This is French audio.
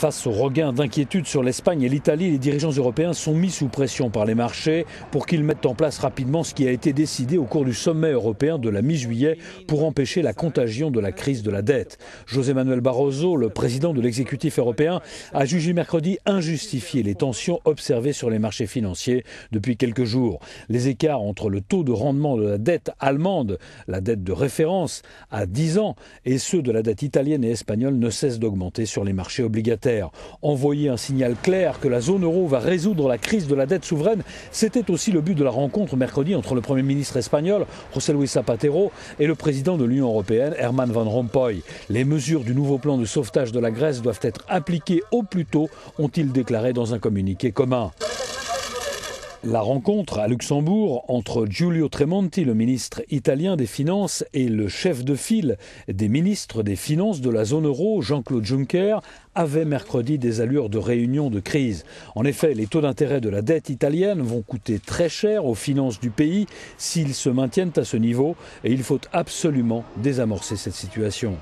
Face au regain d'inquiétude sur l'Espagne et l'Italie, les dirigeants européens sont mis sous pression par les marchés pour qu'ils mettent en place rapidement ce qui a été décidé au cours du sommet européen de la mi-juillet pour empêcher la contagion de la crise de la dette. José Manuel Barroso, le président de l'exécutif européen, a jugé mercredi injustifié les tensions observées sur les marchés financiers depuis quelques jours. Les écarts entre le taux de rendement de la dette allemande, la dette de référence à 10 ans, et ceux de la dette italienne et espagnole ne cessent d'augmenter sur les marchés obligataires. Envoyer un signal clair que la zone euro va résoudre la crise de la dette souveraine, c'était aussi le but de la rencontre mercredi entre le Premier ministre espagnol, José Luis Zapatero, et le président de l'Union européenne, Herman Van Rompuy. Les mesures du nouveau plan de sauvetage de la Grèce doivent être appliquées au plus tôt, ont-ils déclaré dans un communiqué commun. La rencontre à Luxembourg entre Giulio Tremonti, le ministre italien des Finances, et le chef de file des ministres des Finances de la zone euro, Jean-Claude Juncker, avait mercredi des allures de réunion de crise. En effet, les taux d'intérêt de la dette italienne vont coûter très cher aux finances du pays s'ils se maintiennent à ce niveau et il faut absolument désamorcer cette situation.